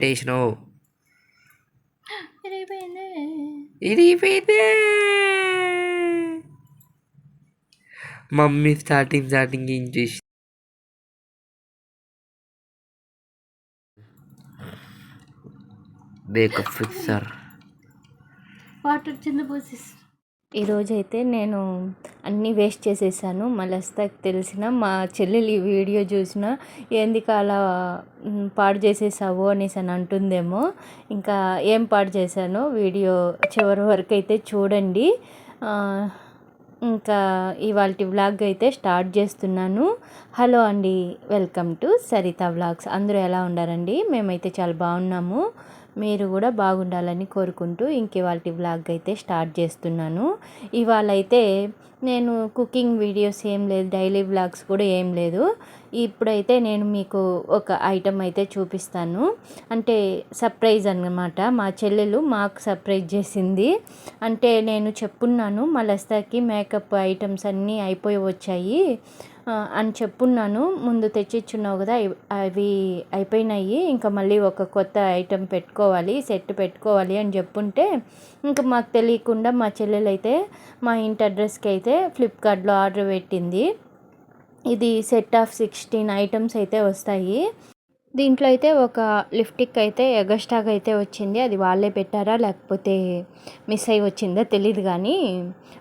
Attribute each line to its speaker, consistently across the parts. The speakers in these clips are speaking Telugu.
Speaker 1: చేసినావు
Speaker 2: ఇరిగిపోయింది.
Speaker 1: ఇరిగిపోయింది. మమ్మీ స్టార్టింగ్ ఏం చేసి మేకప్ ఫిక్సర్
Speaker 2: వాటర్ చిన్న పోసేసి ఈరోజైతే నేను అన్నీ వేస్ట్ చేసేసాను. మలస్తాకి తెలిసిన మా చెల్లెలు ఈ వీడియో చూసిన ఎందుకు అలా పాడు చేసేసావు అనేసి అని అంటుందేమో. ఇంకా ఏం పాడు చేశానో వీడియో చివరి వరకు అయితే చూడండి. ఇంకా ఇవాళ వ్లాగ్ అయితే స్టార్ట్ చేస్తున్నాను. హలో అండి, వెల్కమ్ టు సరిత వ్లాగ్స్. అందరూ ఎలా ఉండారండి? మేమైతే చాలా బాగున్నాము. మీరు కూడా బాగుండాలని కోరుకుంటూ ఇంక ఇవాళ వ్లాగ్ అయితే స్టార్ట్ చేస్తున్నాను. ఇవాళ అయితే నేను కుకింగ్ వీడియోస్ ఏం లేదు, డైలీ వ్లాగ్స్ కూడా ఏం లేదు. ఇప్పుడైతే నేను మీకు ఒక ఐటెం అయితే చూపిస్తాను. అంటే సర్ప్రైజ్ అన్నమాట. మా చెల్లెలు మాకు సర్ప్రైజ్ చేసింది. అంటే నేను చెప్పున్నాను మలస్తాకి మేకప్ ఐటమ్స్ అన్నీ అయిపోయి వచ్చాయి అని చెప్పున్నాను. ముందు తెచ్చిచ్చున్నావు కదా, అవి అయిపోయినాయి, ఇంకా మళ్ళీ ఒక కొత్త ఐటెం పెట్టుకోవాలి, సెట్ పెట్టుకోవాలి అని చెప్పుంటే ఇంకా మాకు తెలియకుండా మా చెల్లెలైతే మా ఇంటి అడ్రస్కి అయితే ఫ్లిప్కార్ట్లో ఆర్డర్ పెట్టింది. ఇది సెట్ ఆఫ్ 16 ఐటమ్స్ అయితే వస్తాయి. దీంట్లో అయితే ఒక లిప్స్టిక్ అయితే ఎగస్ట్రాగా అయితే వచ్చింది. అది వాళ్ళే పెట్టారా లేకపోతే మిస్ అయ్యి వచ్చిందో తెలియదు, కానీ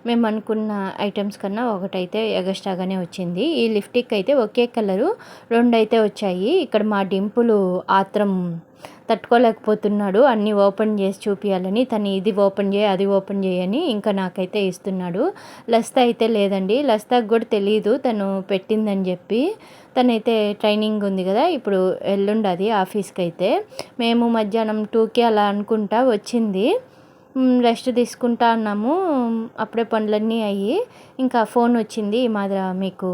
Speaker 2: మేము అనుకున్న ఐటమ్స్ కన్నా ఒకటైతే ఎగస్ట్రాగానే వచ్చింది. ఈ లిప్స్టిక్ అయితే ఒకే కలరు 2 అయితే వచ్చాయి. ఇక్కడ మా డింపులు ఆత్రం తట్టుకోలేకపోతున్నాడు, అన్నీ ఓపెన్ చేసి చూపించాలని. తను ఇది ఓపెన్ చేయి అది ఓపెన్ చేయని ఇంకా నాకైతే ఇస్తున్నాడు. లస్తా అయితే లేదండి, లస్తాకు కూడా తెలియదు తను పెట్టిందని చెప్పి. తనైతే ట్రైనింగ్ ఉంది కదా, ఇప్పుడు ఎల్లుండది ఆఫీస్కి. అయితే మేము మధ్యాహ్నం 2కి అలా అనుకుంటా వచ్చింది. రెస్ట్ తీసుకుంటా అన్నాము. అప్పుడే పనులన్నీ అయ్యి ఇంకా ఫోన్ వచ్చింది, మాది మీకు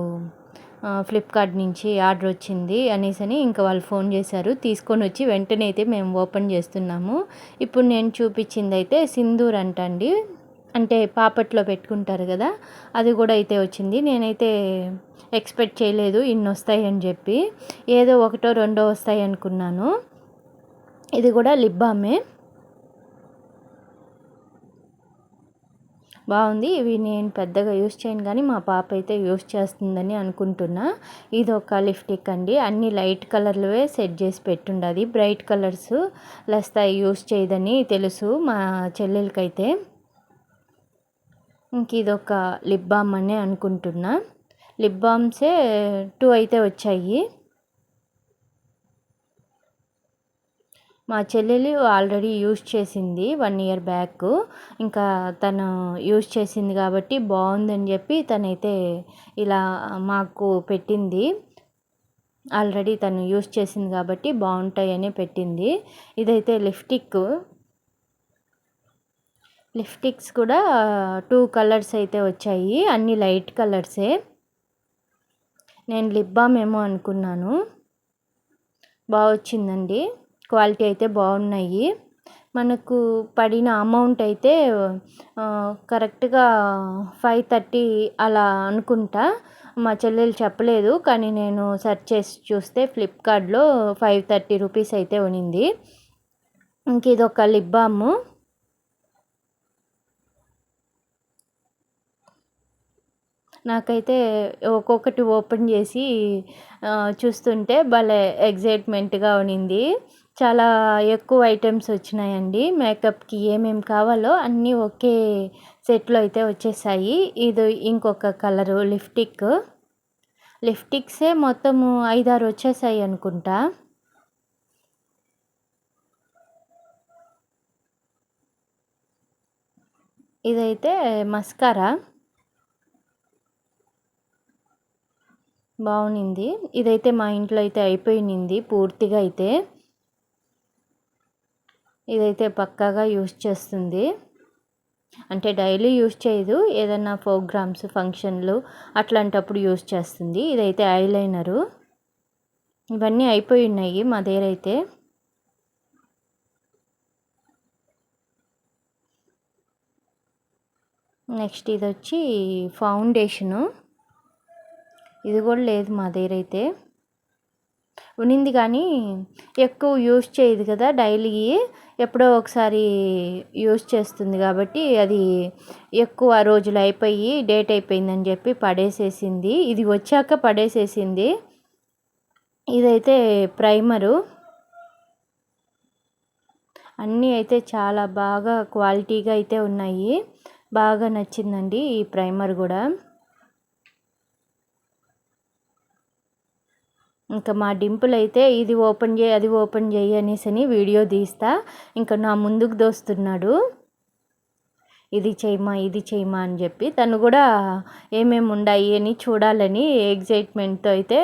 Speaker 2: ఫ్లిప్కార్ట్ నుంచి ఆర్డర్ వచ్చింది అనేసి ఇంకా వాళ్ళు ఫోన్ చేశారు. తీసుకొని వచ్చి వెంటనే అయితే మేము ఓపెన్ చేస్తున్నాము. ఇప్పుడు నేను చూపించింది అయితే సింధూర్ అంటండి, అంటే పాపట్లో పెట్టుకుంటారు కదా, అది కూడా అయితే వచ్చింది. నేనైతే ఎక్స్పెక్ట్ చేయలేదు ఇన్ని వస్తాయని చెప్పి. ఏదో ఒకటో రెండో వస్తాయి అనుకున్నాను. ఇది కూడా లిప్ బామే, బాగుంది. ఇవి నేను పెద్దగా యూస్ చేయను, కానీ మా పాప అయితే యూస్ చేస్తుందని అనుకుంటున్నా. ఇది ఒక లిప్స్టిక్ అండి, అన్ని లైట్ కలర్లవే సెట్ చేసి పెట్టుండది. బ్రైట్ కలర్స్ లస్తా యూస్ చేయదని తెలుసు మా చెల్లెలకైతే. ఇంక ఇదొక లిప్ బామ్ అనే అనుకుంటున్నా. లిప్ బామ్సే 2 అయితే వచ్చాయి. మా చెల్లెలు ఆల్రెడీ యూస్ చేసింది 1 ఇయర్ బ్యాక్. ఇంకా తను యూస్ చేసింది కాబట్టి బాగుందని చెప్పి తనైతే ఇలా మాకు పెట్టింది. ఆల్రెడీ తను యూస్ చేసింది కాబట్టి బాగుంటాయని పెట్టింది. ఇదైతే లిప్స్టిక్స్ కూడా 2 కలర్స్ అయితే వచ్చాయి, అన్ని లైట్ కలర్సే. నేను లిప్ బామ్ ఏమో అనుకున్నాను. బాగా వచ్చిందండి, క్వాలిటీ అయితే బాగున్నాయి. మనకు పడిన అమౌంట్ అయితే కరెక్ట్గా 530 అలా అనుకుంటా. మా చెల్లెలు చెప్పలేదు, కానీ నేను సెర్చ్ చేసి చూస్తే ఫ్లిప్కార్ట్లో 530 రూపీస్ అయితే ఉనింది. ఇంక ఇదొక లిప్ బాము. నాకైతే ఒక్కొక్కటి ఓపెన్ చేసి చూస్తుంటే భలే ఎగ్జైట్మెంట్గా ఉన్నింది. చాలా ఎక్కువ ఐటమ్స్ వచ్చినాయండి. మేకప్కి ఏమేమి కావాలో అన్నీ ఒకే సెట్లో అయితే వచ్చేసాయి. ఇది ఇంకొక కలరు లిప్స్టిక్సే మొత్తము 5-6 వచ్చేసాయి అనుకుంటా. ఇదైతే మస్కారా, బాగునింది. ఇదైతే మా ఇంట్లో అయితే అయిపోయినింది పూర్తిగా. అయితే ఇదైతే పక్కాగా యూస్ చేస్తుంది, అంటే డైలీ యూస్ చేయదు, ఏదన్నా ప్రోగ్రామ్స్ ఫంక్షన్లు అట్లాంటప్పుడు యూస్ చేస్తుంది. ఇదైతే ఐలైనరు. ఇవన్నీ అయిపోయి ఉన్నాయి మా దగ్గర అయితే. నెక్స్ట్ ఇది వచ్చి ఫౌండేషను, ఇది కూడా లేదు మా దగ్గర అయితే. ఉన్నింది కానీ ఎక్కువ యూస్ చేయదు కదా డైలీ, ఎప్పుడో ఒకసారి యూస్ చేస్తుంది కాబట్టి అది ఎక్కువ రోజులు అయిపోయి డేట్ అయిపోయిందని చెప్పి పడేసేసింది. ఇది వచ్చాక పడేసేసింది. ఇదైతే ప్రైమరు. అన్నీ అయితే చాలా బాగా క్వాలిటీగా అయితే ఉన్నాయి. బాగా నచ్చిందండి ఈ ప్రైమర్ కూడా. ఇంకా మా డింపుల్ అయితే ఇది ఓపెన్ చేయి అది ఓపెన్ చేయి అనేసి వీడియో తీస్తా ఇంకా నా ముందుకు దోస్తున్నాడు. ఇది చేయమా అని చెప్పి తను కూడా ఏమేమి ఉన్నాయి అని చూడాలని ఎగ్జైట్మెంట్తో అయితే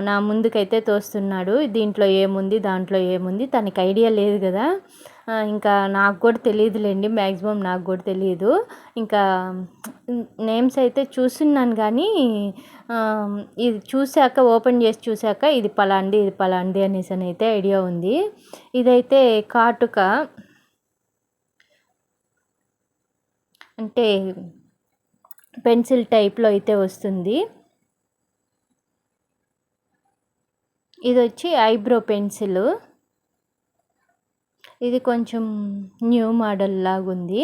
Speaker 2: నా ముందుకైతే తోస్తున్నాడు. దీంట్లో ఏముంది దాంట్లో ఏముంది తనకి ఐడియా లేదు కదా, ఇంకా నాకు కూడా తెలియదులేండి, మ్యాక్సిమం నాకు కూడా తెలియదు. ఇంకా నేమ్స్ అయితే చూస్తున్నాను కానీ ఇది చూశాక ఓపెన్ చేసి చూశాక ఇది పలాంది అనేసి అయితే ఐడియా ఉంది. ఇదైతే కాటుక అంటే పెన్సిల్ టైప్లో అయితే వస్తుంది. ఇది వచ్చి ఐబ్రో పెన్సిల్. ఇది కొంచెం న్యూ మోడల్ లాగుంది.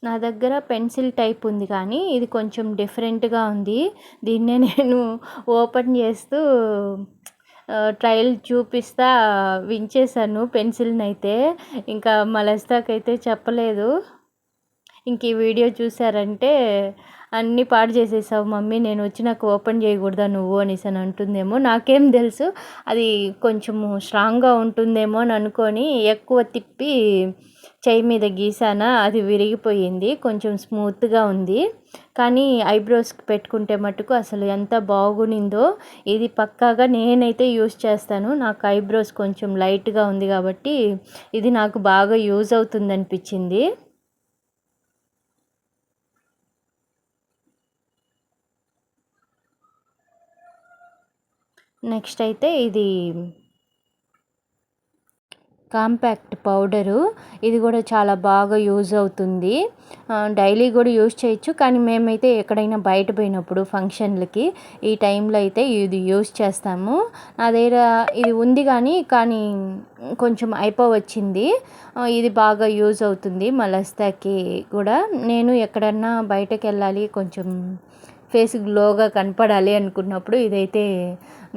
Speaker 2: నా దగ్గర పెన్సిల్ టైప్ ఉంది కానీ ఇది కొంచెం డిఫరెంట్గా ఉంది. దీన్నే నేను ఓపెన్ చేస్తూ ట్రయల్ చూపిస్తా వించేసాను పెన్సిల్ని అయితే. ఇంకా మలస్తాకైతే చెప్పలేదు. ఇంక ఈ వీడియో చూసారంటే అన్నీ పాడు చేసేసావు మమ్మీ, నేను వచ్చినాక ఓపెన్ చేయకూడదా నువ్వు అనేసి అని అంటుందేమో. నాకేం తెలుసు, అది కొంచెము స్ట్రాంగ్గా ఉంటుందేమో అని అనుకొని ఎక్కువ తిప్పి చెయ్యి మీద గీసానా, అది విరిగిపోయింది. కొంచెం స్మూత్గా ఉంది కానీ ఐబ్రోస్కి పెట్టుకుంటే మటుకు అసలు ఎంత బాగునిందో. ఇది పక్కాగా నేనైతే యూస్ చేస్తాను. నాకు ఐబ్రోస్ కొంచెం లైట్గా ఉంది కాబట్టి ఇది నాకు బాగా యూజ్ అవుతుంది అనిపించింది. నెక్స్ట్ అయితే ఇది కాంపాక్ట్ పౌడరు. ఇది కూడా చాలా బాగా యూజ్ అవుతుంది. డైలీ కూడా యూజ్ చేయొచ్చు కానీ మేమైతే ఎక్కడైనా బయట పోయినప్పుడు ఫంక్షన్లకి ఈ టైంలో అయితే ఇది యూజ్ చేస్తాము. నా దగ్గర ఇది ఉంది కానీ కొంచెం అయిపోవచ్చింది. ఇది బాగా యూజ్ అవుతుంది మలస్తాకి కూడా. నేను ఎక్కడన్నా బయటకు వెళ్ళాలి, కొంచెం ఫేస్ గ్లోగా కనపడాలి అనుకున్నప్పుడు ఇదైతే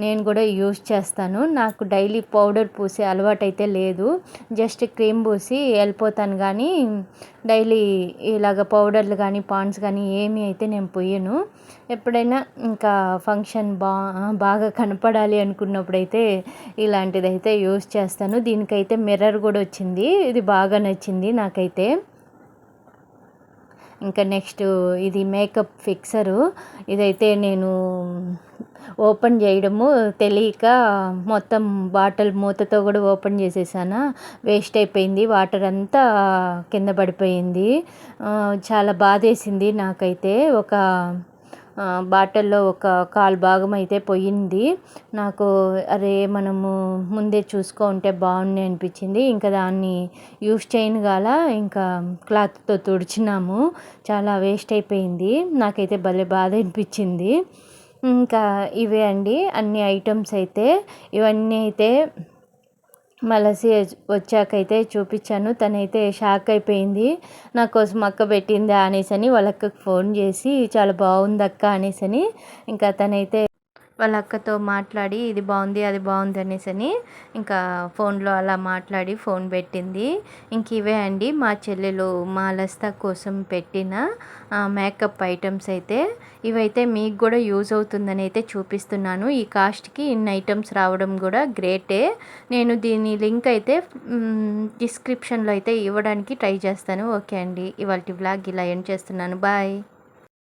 Speaker 2: నేను కూడా యూజ్ చేస్తాను. నాకు డైలీ పౌడర్ పూసే అలవాటు అయితే లేదు, జస్ట్ క్రీమ్ పూసి వెళ్ళిపోతాను కానీ డైలీ ఇలాగ పౌడర్లు కానీ పాండ్స్ కానీ ఏమీ అయితే నేను పొయ్యను. ఎప్పుడైనా ఇంకా ఫంక్షన్ బాగా కనపడాలి అనుకున్నప్పుడైతే ఇలాంటిదైతే యూజ్ చేస్తాను. దీనికైతే మిర్రర్ కూడా వచ్చింది, ఇది బాగా నచ్చింది నాకైతే. ఇంకా నెక్స్ట్ ఇది మేకప్ ఫిక్సరు. ఇదైతే నేను ఓపెన్ చేయడము తెలియక మొత్తం బాటిల్ మూతతో కూడా ఓపెన్ చేసేసాను. వేస్ట్ అయిపోయింది, వాటర్ అంతా కింద పడిపోయింది. చాలా బాధేసింది నాకైతే. ఒక బాటిల్లో ఒక కాలు భాగం అయితే పోయింది. నాకు అరే మనము ముందే చూసుకుంటే బాగుంది అనిపించింది. ఇంకా దాన్ని యూస్ చేయను గాల ఇంకా క్లాత్తో తుడిచినాము, చాలా వేస్ట్ అయిపోయింది. నాకైతే భలే బాధ అనిపించింది. ఇంకా ఇవే అండి అన్ని ఐటమ్స్ అయితే. ఇవన్నీ అయితే మలసి వచ్చాకైతే చూపించాను. తనైతే షాక్ అయిపోయింది. నా కోసం అక్క పెట్టిందా అనేసి వాళ్ళ అక్కకు ఫోన్ చేసి చాలా బాగుంది అక్క అనేసి ఇంకా తనైతే వాళ్ళ అక్కతో మాట్లాడి ఇది బాగుంది అది బాగుంది అనేసి ఇంకా ఫోన్లో అలా మాట్లాడి ఫోన్ పెట్టింది. ఇంక ఇవే అండి మా చెల్లెలు మా లస్తా కోసం పెట్టిన మేకప్ ఐటమ్స్ అయితే. ఇవైతే మీకు కూడా యూజ్ అవుతుందని అయితే చూపిస్తున్నాను. ఈ కాస్ట్కి ఇన్ని ఐటమ్స్ రావడం కూడా గ్రేటే. నేను దీని లింక్ అయితే డిస్క్రిప్షన్లో అయితే ఇవ్వడానికి ట్రై చేస్తాను. ఓకే అండి, ఇవాళ వ్లాగ్ ఇలా ఎండ్ చేస్తున్నాను. బాయ్.